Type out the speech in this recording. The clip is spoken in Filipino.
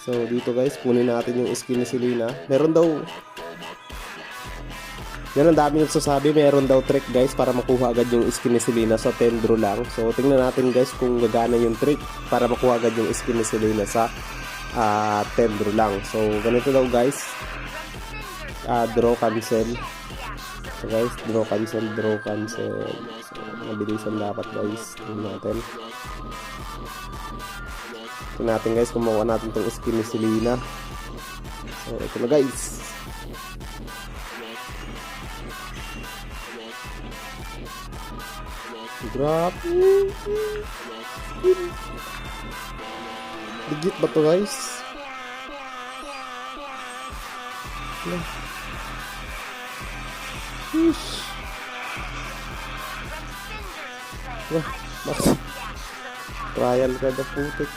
So dito guys, kunin natin yung skin ni Selena. Meron daw, yan ang dami nagsasabi, meron daw trick guys para makuha agad yung skin ni Selena sa 10 draw lang. So tingnan natin guys kung gagana yung trick para makuha agad yung skin ni Selena sa 10 draw lang. So ganito daw guys, draw cancel. So guys, draw cancel. So mabilisan dapat guys. Tingnan natin. Tingnan natin guys kung makuha natin itong skin ni Selena. So ito na guys. Grabe. Legit ba to guys? Sheesh. Wah, trial ka na putik.